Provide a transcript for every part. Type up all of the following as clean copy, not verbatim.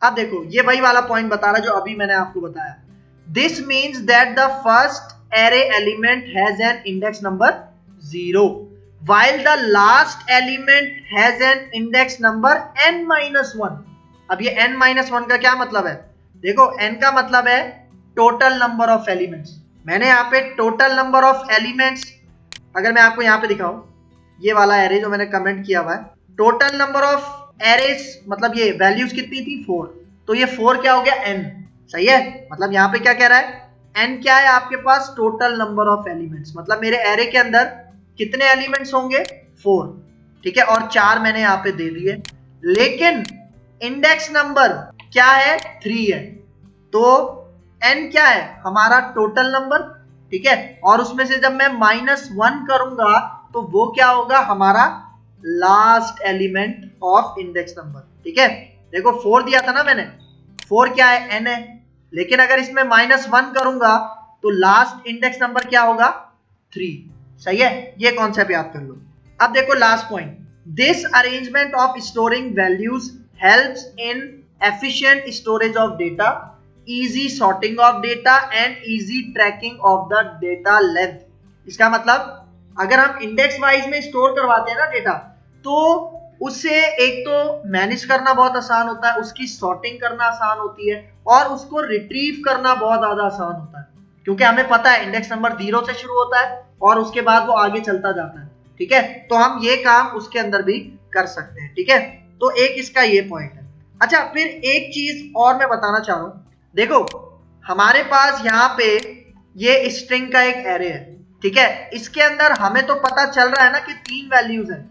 अब देखो ये वही वाला पॉइंट बता रहा है जो अभी मैंने आपको बताया। This means that the first array element has an index number 0 while the last element has an index number n-1। अब ये n-1 का क्या मतलब है? देखो n का मतलब है टोटल नंबर ऑफ एलिमेंट्स। मैंने यहाँ पे टोटल नंबर ऑफ एलिमेंट्स, अगर मैं आपको यहाँ पे दिखाऊं, ये वाला एरे जो मैंने कमेंट किया हुआ है, टोटल नंबर ऑफ एरेज मतलब ये वैल्यूज कितनी थी 4, तो ये 4 क्या हो गया n, सही है। मतलब यहाँ पे क्या कह रहा है, n क्या है आपके पास, टोटल नंबर ऑफ एलिमेंट्स, मतलब मेरे एरे के अंदर कितने एलिमेंट्स होंगे 4, ठीक है, और 4 मैंने यहाँ पे दे दिए, लेकिन इंडेक्स नंबर क्या है 3 है, तो n क्या है हमारा टोटल नंबर, ठीक है, और उसमें से जब मैं -1 करूंगा तो वो क्या होगा हमारा last element of index number, ठीक है। देखो 4 दिया था ना मैंने, 4 क्या है n है, लेकिन अगर इसमें -1 करूंगा तो लास्ट इंडेक्स नंबर क्या होगा 3, सही है। ये कॉन्सेप्ट याद कर लो। अब देखो last point, this arrangement of storing values helps in efficient storage of data, easy sorting of data and easy tracking of the data length. इसका मतलब अगर हम इंडेक्स वाइज में स्टोर करवाते हैं ना डेटा, तो उससे एक तो मैनेज करना बहुत आसान होता है, उसकी सॉर्टिंग करना आसान होती है, और उसको रिट्रीव करना बहुत ज्यादा आसान होता है, क्योंकि हमें पता है इंडेक्स नंबर 0 से शुरू होता है और उसके बाद वो आगे चलता जाता है, ठीक है। तो हम ये काम उसके अंदर भी कर सकते हैं, ठीक है। तो एक इसका ये पॉइंट है। अच्छा, फिर एक चीज और मैं बताना चाह रहा हूं, देखो हमारे पास यहाँ पे ये स्ट्रिंग का एक एरे है, ठीक है, इसके अंदर हमें तो पता चल रहा है ना कि 3 वैल्यूज हैं,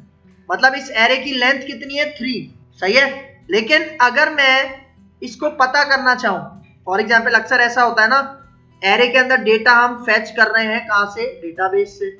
मतलब इस एरे की लेंथ कितनी है 3, सही है। लेकिन अगर मैं इसको पता करना चाहूं, फॉर एग्जाम्पल अक्सर ऐसा होता है ना, एरे के अंदर डेटा हम फेच कर रहे हैं कहां से, डेटाबेस से,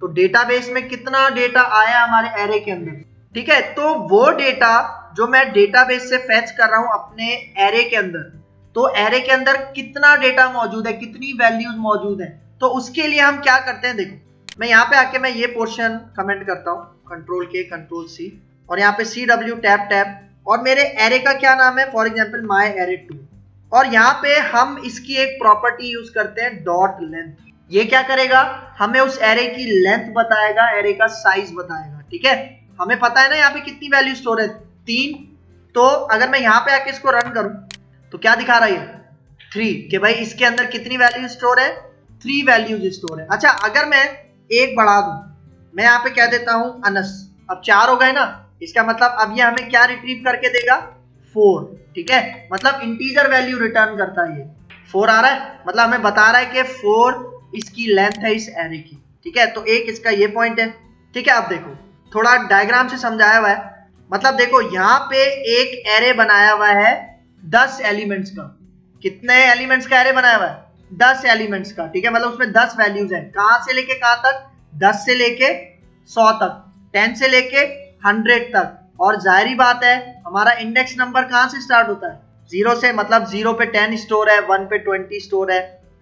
तो डेटाबेस में कितना डेटा आया हमारे एरे के अंदर, ठीक है, तो वो डेटा जो मैं डेटाबेस से फेच कर रहा हूं अपने एरे के अंदर, तो एरे के अंदर कितना डेटा मौजूद है, कितनी वैल्यूज मौजूद है, तो उसके लिए हम क्या करते हैं, देखो मैं यहाँ पे आके मैं ये पोर्शन कमेंट करता हूँ, Ctrl+K Ctrl+C, और यहाँ पे CW टैब, और मेरे एरे का क्या नाम है, फॉर एग्जाम्पल myArray2, और यहाँ पे हम इसकी एक प्रॉपर्टी यूज करते हैं डॉट लेंथ। ये क्या करेगा, हमें उस एरे की लेंथ बताएगा, एरे का साइज बताएगा, ठीक है। हमें पता है ना यहाँ पे कितनी वैल्यू स्टोर है 3, तो अगर मैं यहाँ पे आके इसको रन करूं तो क्या दिखा रहा है 3, कि भाई इसके अंदर कितनी वैल्यू स्टोर है, 3 वैल्यूज स्टोर है। अच्छा, अगर मैं एक बढ़ा दूं, मैं यहाँ पे कह देता हूं अनस, अब 4 हो गए ना, इसका मतलब अब ये हमें क्या रिट्रीव करके देगा 4, ठीक है, मतलब इंटीजर वैल्यू रिटर्न करता है, ये 4 आ रहा है, मतलब हमें बता रहा है कि 4 इसकी लेंथ है इस एरे की, ठीक है। तो एक इसका ये पॉइंट है, ठीक है। अब देखो थोड़ा डायग्राम से समझाया हुआ है, मतलब देखो यहाँ पे एक एरे बनाया हुआ है 10 एलिमेंट्स का, कितने एलिमेंट्स का एरे बनाया हुआ है 10 एलिमेंट्स का, ठीक है, मतलब उसमें 10 वैल्यूज है, कहां से लेके कहां तक, 10 से लेके 100 तक, 10 से लेके 100 तक, और जाहिर बात है हमारा इंडेक्स नंबर कहां से स्टार्ट होता है 0 से, मतलब 0 पे 10 स्टोर है, 1 पे 20 स्टोर है,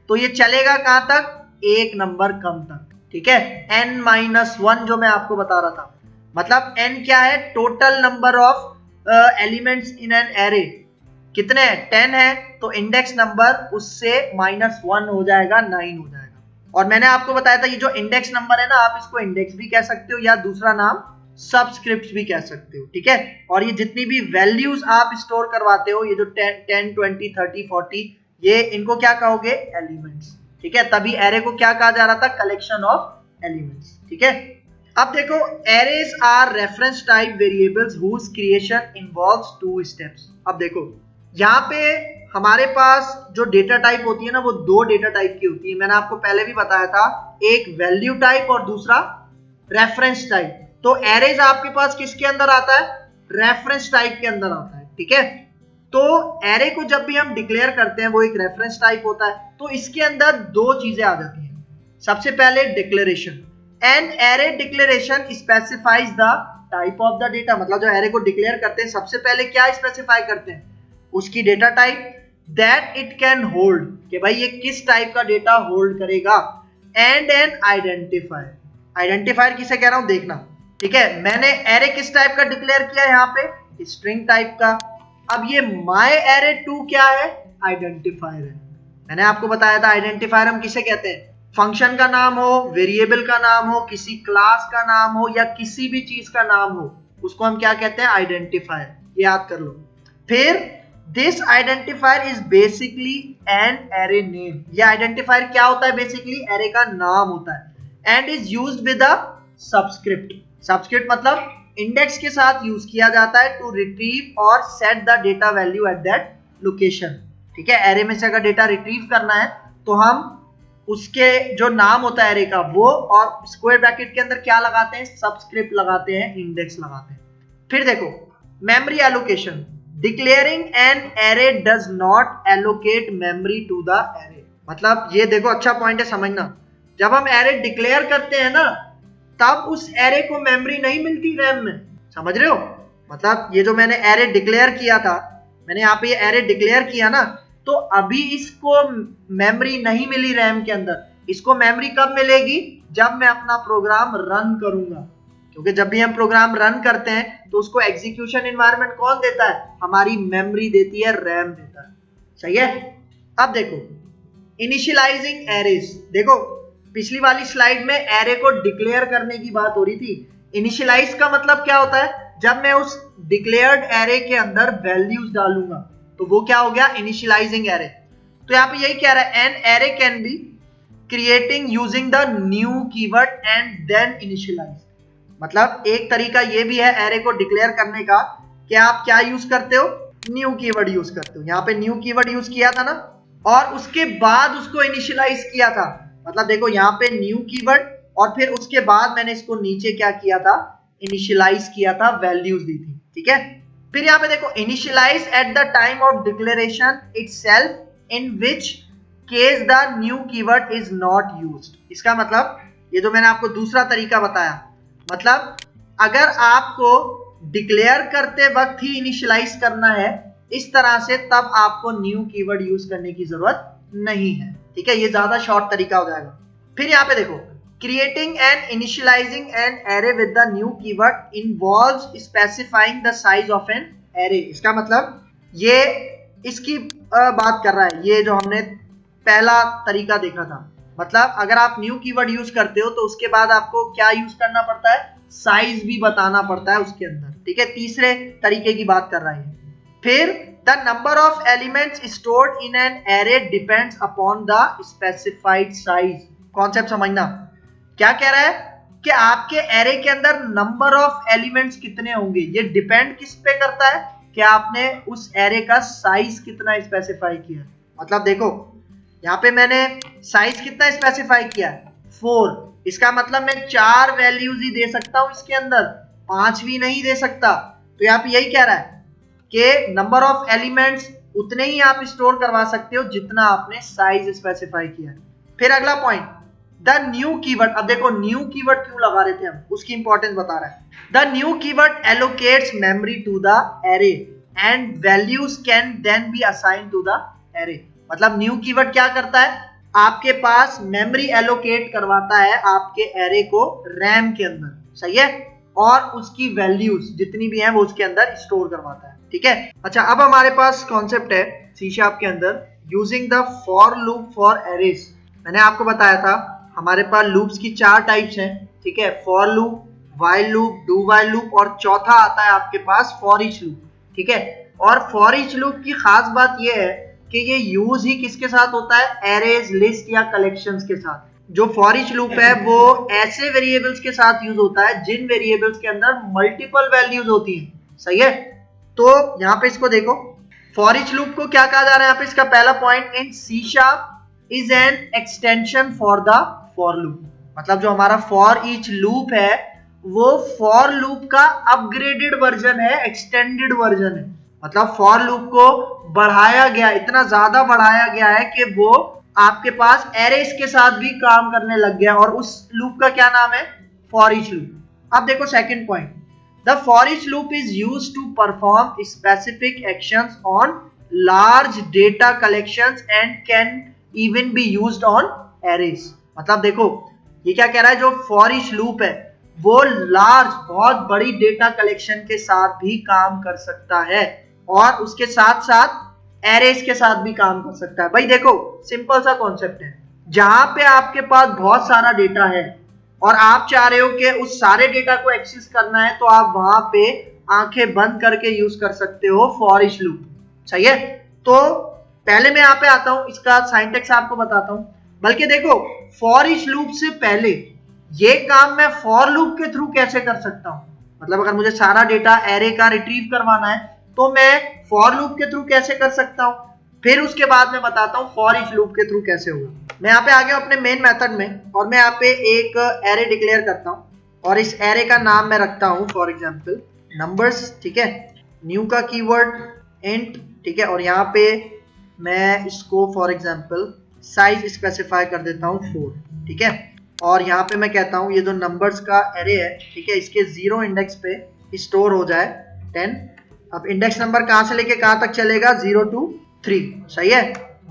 तो ये चलेगा कहां तक, एक नंबर कम तक, ठीक है, n-1 जो मैं आपको बता रहा था, मतलब n क्या है, total number of elements in an array, कितने हैं 10 है, तो इंडेक्स नंबर उससे -1 हो जाएगा, 9 हो जाएगा। और मैंने आपको बताया था ये जो इंडेक्स नंबर है ना, आप इसको इंडेक्स भी कह सकते हो या दूसरा नाम सबस्क्रिप्ट भी कह सकते हो, ठीक है। और ये जितनी भी वैल्यूज आप स्टोर करवाते हो, ये जो 10 20 30 40, ये इनको क्या कहोगे, एलिमेंट्स, ठीक है। तभी एरे को क्या कहा जा रहा था, कलेक्शन ऑफ एलिमेंट्स, ठीक है। अब देखो arrays are reference type variables whose creation involves 2 steps. अब देखो यहाँ पे हमारे पास जो डेटा टाइप होती है ना, वो 2 डेटा टाइप की होती है, मैंने आपको पहले भी बताया था, एक वैल्यू टाइप और दूसरा रेफरेंस टाइप। तो एरेज आपके पास किसके अंदर आता है, रेफरेंस टाइप के अंदर आता है, ठीक है। तो एरे को जब भी हम डिक्लेयर करते हैं वो एक रेफरेंस टाइप होता है, तो इसके अंदर 2 चीजें आ जाती हैं। सबसे पहले declaration, an array declaration specifies the type of the data, मतलब जो एरे को डिक्लेयर करते हैं सबसे पहले क्या स्पेसिफाई करते हैं, उसकी data type, that it can hold, कि भाई ये किस टाइप का डेटा होल्ड करेगा, एंड एन आइडेंटिफायर, आइडेंटिफायर किसे कह रहा हूं देखना, ठीक है। मैंने एरे किस टाइप का डिक्लेयर किया है यहाँ पे, स्ट्रिंग टाइप का। अब ये माई एरे 2 क्या है? आइडेंटिफायर है। मैंने आपको बताया था आइडेंटिफायर हम किसे कहते हैं? फंक्शन का नाम हो, वेरिएबल का नाम हो, किसी क्लास का नाम हो या किसी भी चीज का नाम हो, उसको हम क्या कहते हैं? आइडेंटिफायर। ये याद कर लो। फिर this identifier is basically an array name. ये आइडेंटिफायर क्या होता है? बेसिकली एरे का नाम होता है। And is used with a subscript. Subscript मतलब इंडेक्स के साथ यूज किया जाता है टू रिट्रीव और set the data value at that location. ठीक है, एरे में से अगर डेटा रिट्रीव करना है तो हम उसके जो नाम होता है एरे का वो, और स्क्वायर ब्रैकेट के अंदर क्या लगाते हैं? सबस्क्रिप्ट लगाते हैं, इंडेक्स लगाते हैं। फिर देखो memory allocation. Declaring an array does not allocate memory to the array. मतलब ये देखो अच्छा पॉइंट है, समझना। जब हम एरे डिक्लेयर करते हैं ना, तब उस एरे को मेमोरी नहीं मिलती रैम में। समझ रहे हो? मतलब ये जो मैंने एरे डिक्लेयर किया था, मैंने यहाँ पे ये एरे डिक्लेयर किया ना, तो अभी इसको मेमोरी नहीं मिली रैम के अंदर। इसको मेमोरी कब मिलेगी? जब मैं अपना प्रोग्राम रन करूंगा। क्योंकि जब भी हम प्रोग्राम रन करते हैं तो उसको एग्जीक्यूशन एनवायरनमेंट कौन देता है? हमारी मेमोरी देती है, रैम देता है। सही है। अब देखो इनिशियलाइजिंग एरेज। देखो पिछली वाली स्लाइड में एरे को डिक्लेयर करने की बात हो रही थी। इनिशियलाइज का मतलब क्या होता है? जब मैं उस डिक्लेयर्ड एरे के अंदर वैल्यूज डालूंगा तो वो क्या हो गया? Initializing array. तो यहाँ पे यही कह रहा है, an array can be creating using the new keyword and then initialize. मतलब एक तरीका ये भी है एरे को डिक्लेयर करने का कि आप क्या यूज करते हो? न्यू कीवर्ड यूज करते हो। यहाँ पे न्यू कीवर्ड यूज किया था ना, और उसके बाद उसको इनिशियलाइज किया था। मतलब देखो यहाँ पे न्यू कीवर्ड और फिर उसके बाद मैंने इसको नीचे क्या किया था? इनिशियलाइज किया था, वैल्यूज दी थी। ठीक है। फिर यहाँ पे देखो initialize at the time of declaration itself in which case the new keyword is not used. इसका मतलब ये जो मैंने आपको दूसरा तरीका बताया, मतलब अगर आपको डिक्लेयर करते वक्त ही इनिशियलाइज करना है इस तरह से, तब आपको न्यू कीवर्ड यूज करने की जरूरत नहीं है। ठीक है, ये ज्यादा शॉर्ट तरीका हो जाएगा। फिर यहाँ पे देखो creating and initialising an array with the new keyword involves specifying the size of an array. इसका मतलब ये इसकी बात कर रहा है, ये जो हमने पहला तरीका देखा था। मतलब अगर आप न्यू कीवर्ड यूज करते हो तो उसके बाद आपको क्या यूज करना पड़ता है? साइज भी बताना पड़ता है उसके अंदर। ठीक है, तीसरे तरीके की बात कर रहा है। फिर the number of elements stored in an array depends upon the specified size. Concept समझना। क्या कह रहा है कि आपके एरे के अंदर नंबर ऑफ एलिमेंट्स कितने होंगे, ये डिपेंड किस पे करता है? कि आपने उस एरे का साइज कितना स्पेसिफाई किया। मतलब देखो यहाँ पे मैंने साइज कितना स्पेसिफाई किया? 4। इसका मतलब मैं 4 वैल्यूज ही दे सकता हूं इसके अंदर, 5वीं नहीं दे सकता। तो यहाँ पे यही कह रहा है कि नंबर ऑफ एलिमेंट्स उतने ही आप स्टोर करवा सकते हो जितना आपने साइज स्पेसिफाई किया। फिर अगला पॉइंट, द न्यू कीवर्ड। अब देखो न्यू कीवर्ड क्यों लगा रहे थे हम, उसकी इंपॉर्टेंस बता रहा है। The new keyword allocates memory to the array and values can then be assign to the array. मतलब न्यू कीवर्ड क्या करता है? आपके पास मेमोरी एलोकेट करवाता है आपके एरे को रैम के अंदर। सही है, और उसकी वैल्यूज जितनी भी हैं वो उसके अंदर स्टोर करवाता है। ठीक है। अच्छा, अब हमारे पास कॉन्सेप्ट है सी शार्प के अंदर using the for loop for arrays. मैंने आपको बताया था हमारे पास लूप्स की 4 टाइप्स हैं। ठीक है, for loop, while loop, do while loop और चौथा आता है आपके पास फॉर ईच लूप। ठीक है, और फॉर ईच लूप की खास बात यह है कि ये यूज ही किसके साथ होता है? एरेज, लिस्ट या कलेक्शंस के साथ। जो फॉर ईच लूप है वो ऐसे वेरिएबल्स के साथ यूज होता है जिन वेरिएबल्स के अंदर मल्टीपल वैल्यूज होती हैं। सही है, तो यहाँ पे इसको देखो, फॉर ईच लूप को क्या कहा जा रहा है? यहाँ पे इसका पहला point, in C sharp is an extension for the for loop. मतलब जो हमारा फॉर ईच लूप है वो फॉर लूप का अपग्रेडेड वर्जन है, एक्सटेंडेड वर्जन है। मतलब फॉर लूप को बढ़ाया गया, इतना ज्यादा बढ़ाया गया है कि वो आपके पास एरेस के साथ भी काम करने लग गया, और उस लूप का क्या नाम है? For each loop. अब देखो second point, the for each loop is used to perform specific actions on large data collections and can even be used on arrays. मतलब देखो ये क्या कह रहा है, जो फॉर ईच लूप है वो लार्ज, बहुत बड़ी डेटा कलेक्शन के साथ भी काम कर सकता है, और उसके साथ साथ एरेज के साथ भी काम कर सकता है। भाई देखो सिंपल सा कॉन्सेप्ट है, जहां पे आपके पास बहुत सारा डेटा है और आप चाह रहे हो कि उस सारे डेटा को एक्सेस करना है, तो आप वहां पे आंखें बंद करके यूज कर सकते हो फॉर ईच लूप। सही है, तो पहले मैं यहाँ पे आता हूं, इसका सिंटैक्स आपको बताता हूं। बल्कि देखो फॉर ईच लूप से पहले ये काम मैं फॉर लूप के थ्रू कैसे कर सकता हूं, मतलब अगर मुझे सारा डेटा एरे का रिट्रीव करवाना है तो मैं फॉर लूप के थ्रू कैसे कर सकता हूं, फिर उसके बाद मैं बताता हूं फॉर ईच लूप के थ्रू कैसे होगा। मैं यहाँ पे आ गया अपने मेन मेथड में और मैं यहाँ पे एक एरे डिक्लेयर करता हूं और इस एरे का नाम मैं रखता हूं फॉर एग्जांपल नंबर्स। ठीक है, न्यू का कीवर्ड इंट। ठीक है, और यहाँ पे मैं इसको फॉर एग्जांपल साइज स्पेसिफाई कर देता हूँ 4। ठीक है, और यहाँ पे मैं कहता हूँ ये जो नंबर्स का एरे है, ठीक है, इसके 0 इंडेक्स पे स्टोर हो जाए 10। अब इंडेक्स नंबर कहाँ से लेके कहाँ तक चलेगा, 0 to 3। सही है,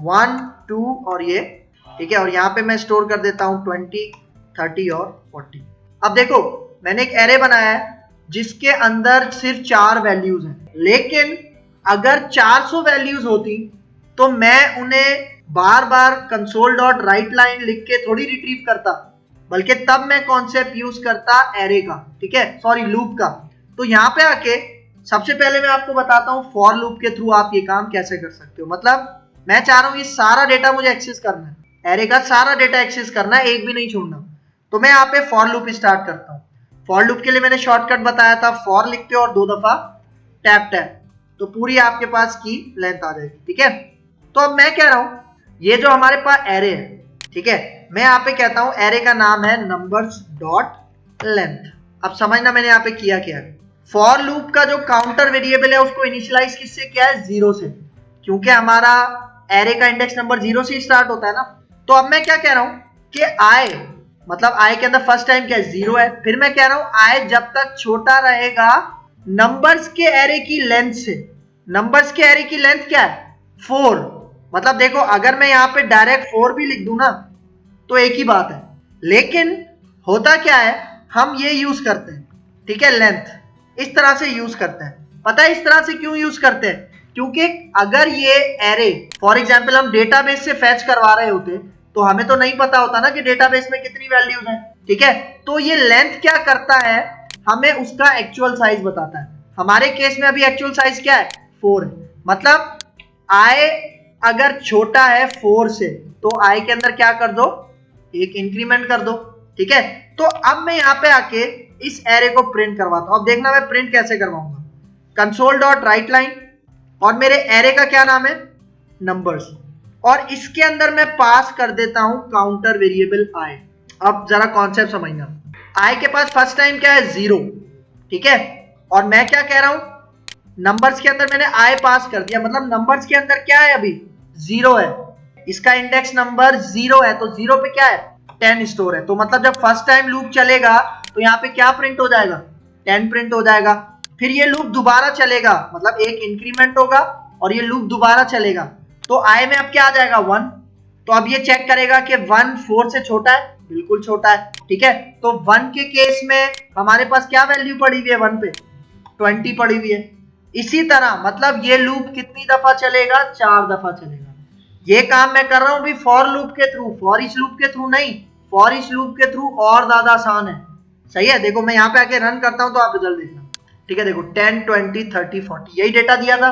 1 2 और ये। ठीक है, और यहाँ पे मैं स्टोर कर देता हूँ 20 30 और 40। अब देखो मैंने एक एरे बनाया है जिसके अंदर सिर्फ 4 वैल्यूज हैं, लेकिन अगर 400 वैल्यूज होती तो मैं उन्हें बार बार कंसोल डॉट राइट लाइन लिख के थोड़ी रिट्रीव करता, बल्कि तब मैं कॉन्सेप्ट यूज करता एरे का। ठीक है, सॉरी लूप का। तो यहाँ पे आके सबसे पहले मैं आपको बताता हूँ फॉर लूप के थ्रू आप ये काम कैसे कर सकते हो। मतलब मैं चाह रहा हूँ ये सारा डेटा मुझे एक्सेस करना है, एरे का सारा डेटा एक्सेस करना है, एक भी नहीं छोड़ना। तो मैं यहाँ पे फॉर लूप स्टार्ट करता हूँ। फॉर लूप के लिए मैंने शॉर्टकट बताया था, फॉर लिख के और 2 दफा टैप टैप, तो पूरी आपके पास की लेंथ आ जाएगी। ठीक है, तो अब मैं कह रहा हूँ ये जो हमारे पास एरे है, ठीक है, मैं यहाँ पे कहता हूँ एरे का नाम है नंबर्स डॉट लेंथ। अब समझना मैंने यहाँ पे किया क्या है। फॉर लूप का जो काउंटर वेरिएबल है उसको इनिशियलाइज किससे किया है, 0 से, क्योंकि हमारा एरे का इंडेक्स नंबर 0 से स्टार्ट होता है ना। तो अब मैं क्या कह रहा हूँ कि आई, मतलब आई के अंदर फर्स्ट टाइम क्या है, 0 है। फिर मैं कह रहा हूँ आई जब तक छोटा रहेगा नंबर्स के एरे की लेंथ से। नंबर्स के एरे की लेंथ क्या है, 4। मतलब देखो अगर मैं यहाँ पे डायरेक्ट 4 भी लिख दूं ना तो एक ही बात है, लेकिन होता क्या है हम ये यूज करते हैं, ठीक है, लेंथ इस तरह से यूज करते हैं। पता है इस तरह से क्यों यूज करते हैं, क्योंकि अगर ये एरे फॉर एग्जांपल हम डेटाबेस से फैच करवा रहे होते तो हमें तो नहीं पता होता ना कि डेटाबेस में कितनी वैल्यूज हैं। ठीक है, तो ये लेंथ क्या करता है, हमें उसका एक्चुअल साइज बताता है। हमारे केस में अभी एक्चुअल साइज क्या है, 4 है। मतलब आई अगर छोटा है 4 से तो आई के अंदर क्या कर दो, एक इंक्रीमेंट कर दो। ठीक है, तो अब मैं यहाँ पे आके इस एरे को प्रिंट करवाता हूं। अब देखना मैं प्रिंट कैसे करवाऊंगा, कंसोल डॉट राइट लाइन और मेरे एरे का क्या नाम है, नंबर्स, और इसके अंदर मैं पास कर देता हूं काउंटर वेरिएबल आई। अब जरा कॉन्सेप्ट समझना, आई के पास फर्स्ट टाइम क्या है, 0। ठीक है, और मैं क्या कह रहा हूं, नंबर्स के अंदर मैंने आई पास कर दिया, मतलब नंबर्स के अंदर क्या है, अभी 0 है, इसका इंडेक्स नंबर 0 है, तो 0 पे क्या है, 10 स्टोर है। तो मतलब जब फर्स्ट टाइम लूप चलेगा तो यहाँ पे क्या प्रिंट हो जाएगा, 10 प्रिंट हो जाएगा। फिर ये लूप दोबारा चलेगा, मतलब एक इंक्रीमेंट होगा और ये लूप दोबारा चलेगा, तो आई में अब क्या आ जाएगा, 1। तो अब ये चेक करेगा कि 1 4 से छोटा है, बिल्कुल छोटा है। ठीक है, तो 1 के केस में हमारे पास क्या वैल्यू पड़ी हुई है, 1 पे 20 पड़ी हुई है। इसी तरह मतलब ये लूप कितनी दफा चलेगा, 4 दफा चलेगा। ये काम मैं कर रहा हूं भी फॉर लूप के थ्रू, फॉर ईच लूप के थ्रू नहीं, फॉर ईच लूप के थ्रू और ज्यादा आसान है। सही है, देखो मैं यहाँ पे आके रन करता हूं तो आप रिजल्ट देखना। ठीक है, देखो 10 20 30 40 यही डेटा दिया था,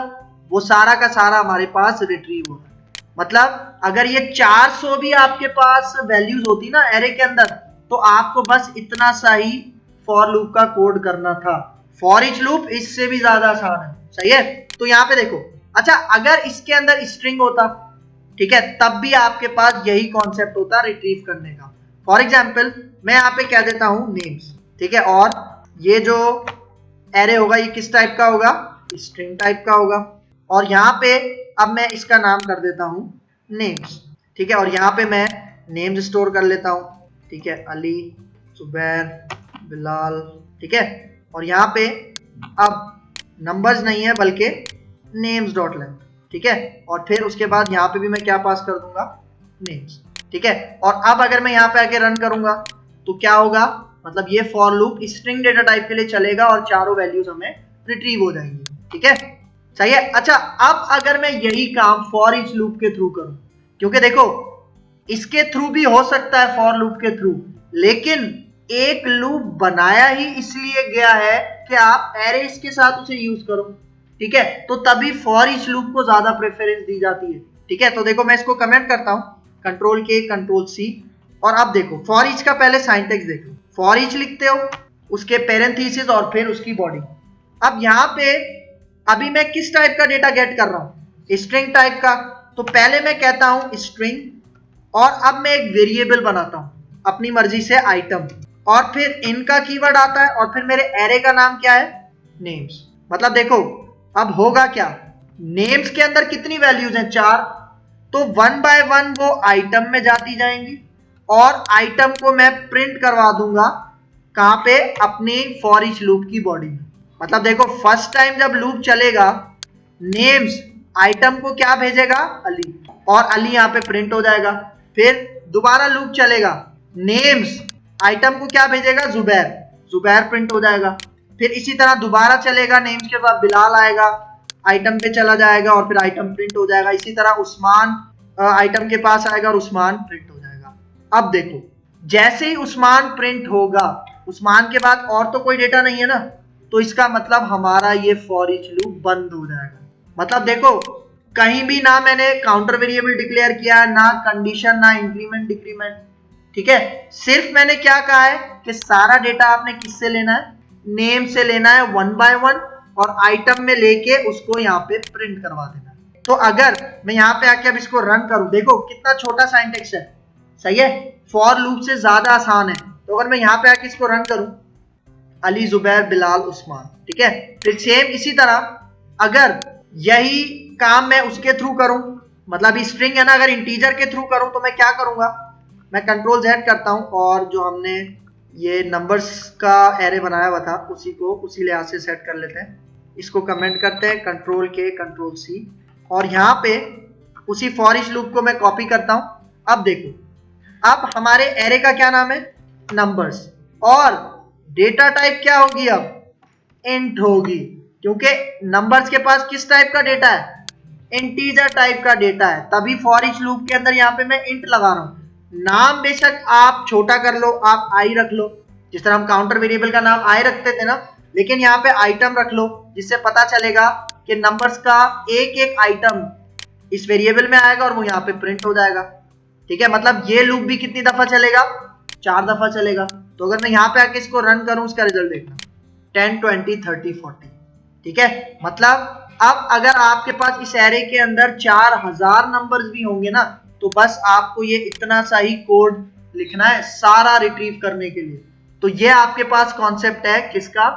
वो सारा का सारा हमारे पास रिट्रीव होता है। मतलब अगर ये 400 भी आपके पास वैल्यूज होती ना एरे के अंदर, तो आपको बस इतना सा ही फॉर लूप का कोड करना था। फॉर ईच लूप इससे भी ज्यादा आसान है। सही है, तो यहाँ पे देखो, अच्छा अगर इसके अंदर स्ट्रिंग होता, ठीक है, तब भी आपके पास यही कॉन्सेप्ट होता रिट्रीव करने का। फॉर एग्जाम्पल मैं यहाँ पे कह देता हूं नेम्स। ठीक है, और ये जो एरे होगा ये किस टाइप का होगा, स्ट्रिंग टाइप का होगा, और यहाँ पे अब मैं इसका नाम कर देता हूं नेम्स। ठीक है, और यहाँ पे मैं नेम्स स्टोर कर लेता हूं। ठीक है, अली, जुबैर, बिलाल। ठीक है, और यहाँ पे अब नंबर्स नहीं है बल्कि नेम्स डॉट लेंथ। ठीक है, और फिर उसके बाद यहाँ पे भी मैं क्या पास कर दूंगा, नेम्स। ठीक है, और अब अगर मैं यहाँ पे आके रन करूंगा तो क्या होगा, मतलब ये for loop string data type के लिए चलेगा और चारों वैल्यूज हमें रिट्रीव हो जाएंगी। ठीक है, सही है। अच्छा, अब अगर मैं यही काम फॉर ईच लूप के थ्रू करूं, क्योंकि देखो इसके थ्रू भी हो सकता है फॉर लूप के थ्रू, लेकिन एक लूप बनाया ही इसलिए गया है कि आप एरेस के साथ उसे यूज करो, ठीक है, तो तभी फॉर ईच लूप को ज्यादा प्रेफरेंस दी जाती है, ठीक है। तो देखो मैं इसको कमेंट करता हूं, कंट्रोल के कंट्रोल सी, और अब देखो फॉर ईच का पहले साइंटेक्स देखो, फॉर ईच लिखते हो, उसके पेरेंथीसिस और फिर उसकी बॉडी। अब यहां पे अभी मैं किस टाइप का डेटा गेट कर रहा हूं, स्ट्रिंग टाइप का, तो पहले मैं कहता हूं स्ट्रिंग, और अब मैं एक वेरिएबल बनाता हूं अपनी मर्जी से आइटम, और फिर इनका कीवर्ड आता है, और फिर मेरे एरे का नाम क्या है, नेम्स। मतलब देखो अब होगा क्या, नेम्स के अंदर कितनी वैल्यूज हैं, 4, तो 1 बाय 1 वो आइटम में जाती जाएंगी, और आइटम को मैं प्रिंट करवा दूंगा कहां पे, अपनी फॉर ईच लूप की बॉडी में। मतलब देखो फर्स्ट टाइम जब लूप चलेगा, नेम्स आइटम को क्या भेजेगा, अली, और अली यहां पे प्रिंट हो जाएगा। फिर दोबारा लूप चलेगा, नेम्स आइटम को क्या भेजेगा, जुबैर, जुबैर प्रिंट हो जाएगा। फिर इसी तरह दोबारा चलेगा, नेम्स के बाद बिलाल आएगा, आइटम पे चला जाएगा और फिर आइटम प्रिंट हो जाएगा। इसी तरह उस्मान आइटम के पास आएगा और उस्मान प्रिंट हो जाएगा। अब देखो जैसे ही उस्मान प्रिंट होगा, उस्मान के बाद और तो कोई डेटा नहीं है ना, तो इसका मतलब हमारा ये फॉर ईच लूप बंद हो जाएगा। मतलब देखो कहीं भी ना मैंने काउंटर वेरिएबल डिक्लेयर किया है, ना कंडीशन, ना इंक्रीमेंट डिक्रीमेंट, ठीक है, सिर्फ मैंने क्या कहा है कि सारा डेटा आपने किससे लेना है, नेम से लेना है 1 बाय 1, और आइटम में लेके उसको यहाँ पे प्रिंट करवा देना है। तो अगर मैं यहाँ पे आके अब इसको रन करूं, देखो कितना छोटा सिंटैक्स है, सही है, फॉर लूप से ज्यादा आसान है। तो अगर मैं यहाँ पे आके इसको रन करूं, अली, जुबैर, बिलाल, उस्मान, ठीक है, फिर सेम इसी तरह अगर यही काम मैं उसके थ्रू करूं, मतलब स्ट्रिंग है ना, अगर इंटीजर के थ्रू करूं तो मैं क्या करूंगा, मैं कंट्रोल Z करता हूं, और जो हमने ये नंबर्स का एरे बनाया हुआ था उसी को उसी लिहाज से सेट कर लेते हैं। इसको कमेंट करते हैं, कंट्रोल के कंट्रोल C, और यहाँ पे उसी फॉर ईच लूप को मैं कॉपी करता हूं। अब देखो अब हमारे एरे का क्या नाम है, नंबर्स, और डेटा टाइप क्या होगी, अब इंट होगी, क्योंकि नंबर्स के पास किस टाइप का डेटा है, इंटीजर टाइप का डेटा है, तभी फॉर ईच लूप के अंदर यहाँ पे मैं इंट लगा रहा हूं। नाम बेशक आप छोटा कर लो, आप आई रख लो, जिस तरह हम काउंटर वेरिएबल का नाम आई रखते थे ना, लेकिन यहाँ पे आइटम रख लो, जिससे पता चलेगा कि नंबर्स का एक एक आइटम इस वेरिएबल में आएगा और वो यहाँ पे प्रिंट हो जाएगा, ठीक है। मतलब ये लूप भी कितनी दफा चलेगा, 4 दफा चलेगा। तो अगर मैं यहाँ पे आके इसको रन करूं, इसका रिजल्ट देखना, 10 20 30 40, ठीक है। मतलब अब अगर आपके पास इस एरे के अंदर 4000 नंबर्स भी होंगे ना, तो बस आपको ये इतना सा ही कोड लिखना है सारा रिट्रीव करने के लिए। तो ये आपके पास कॉन्सेप्ट है किसका,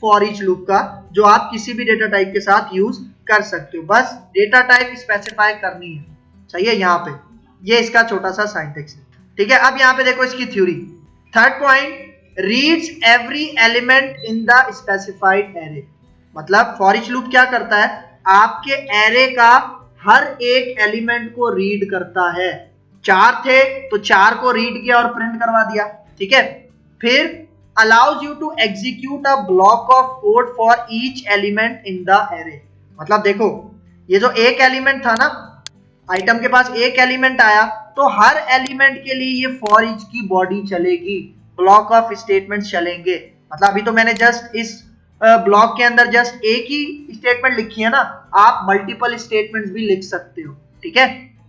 फॉर ईच लूप का, जो आप किसी भी डेटा टाइप के साथ यूज कर सकते हो, बस डेटा टाइप स्पेसिफाई करनी है, सही है। यहाँ पे ये इसका छोटा सा सिंटैक्स है, ठीक है। अब यहाँ पे देखो इसकी theory, third point, reads every element in the specified array. मतलब फॉर ईच लूप क्या करता है, आपके एरे का हर एक एलिमेंट को रीड करता है। 4 थे तो 4 को रीड किया और प्रिंट करवा दिया, ठीक है। फिर allows you to execute a block of code for each element in the array। मतलब देखो ये जो एक एलिमेंट था ना, आइटम के पास एक एलिमेंट आया, तो हर एलिमेंट के लिए ये फॉर ईच की बॉडी चलेगी, ब्लॉक ऑफ स्टेटमेंट्स चलेंगे। मतलब अभी तो मैंने जस्ट इस ब्लॉक के अंदर जस्ट एक ही स्टेटमेंट लिखी है ना, आप मल्टीपल स्टेटमेंट्स भी लिख सकते हो, ठीक है।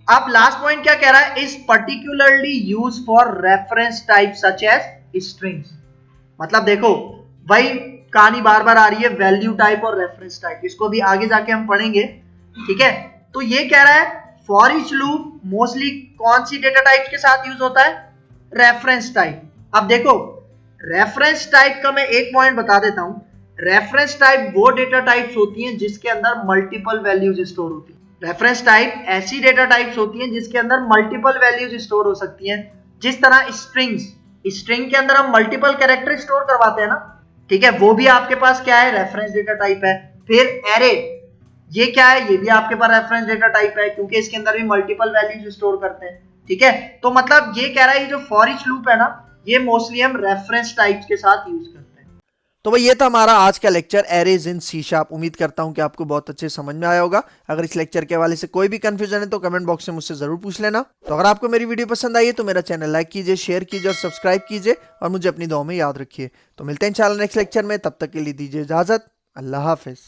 अब लास्ट पॉइंट क्या कह रहा है, is particularly use for reference type such as strings. मतलब देखो वही कहानी बार बार आ रही है, वैल्यू टाइप और रेफरेंस टाइप, इसको भी आगे जाके हम पढ़ेंगे, ठीक है। तो ये कह रहा है फॉर ईच लूप मोस्टली कौन सी डेटा टाइप के साथ यूज होता है, रेफरेंस टाइप। अब देखो रेफरेंस टाइप का मैं एक पॉइंट बता देता हूं, रेफरेंस टाइप वो डेटा टाइप्स होती हैं जिसके अंदर मल्टीपल वैल्यूज स्टोर होती है। रेफरेंस टाइप ऐसी डेटा टाइप्स होती हैं जिसके अंदर मल्टीपल वैल्यूज स्टोर हो सकती हैं, जिस तरह स्ट्रिंग्स, स्ट्रिंग के अंदर हम मल्टीपल कैरेक्टर स्टोर करवाते हैं ना, ठीक है, वो भी आपके पास क्या है, रेफरेंस डेटा टाइप है। फिर एरे, ये क्या है, ये भी आपके पास रेफरेंस डेटा टाइप है, क्योंकि इसके अंदर भी मल्टीपल वैल्यूज स्टोर करते हैं, ठीक है। तो मतलब ये कह रहा है ये जो फॉर ईच लूप है ना, ये मोस्टली हम रेफरेंस टाइप्स के साथ यूज करते हैं। तो भाई ये था हमारा आज का लेक्चर एरेज इन सी शार्प। उम्मीद करता हूं कि आपको बहुत अच्छे समझ में आया होगा। अगर इस लेक्चर के हवाले से कोई भी कंफ्यूजन है तो कमेंट बॉक्स में मुझसे जरूर पूछ लेना। तो अगर आपको मेरी वीडियो पसंद आई है तो मेरा चैनल लाइक कीजिए, शेयर कीजिए और सब्सक्राइब कीजिए और मुझे अपनी दुआ में याद रखिए। तो मिलते हैं इंशाल्लाह नेक्स्ट लेक्चर में, तब तक के लिए दीजिए इजाजत। अल्लाह हाफिज।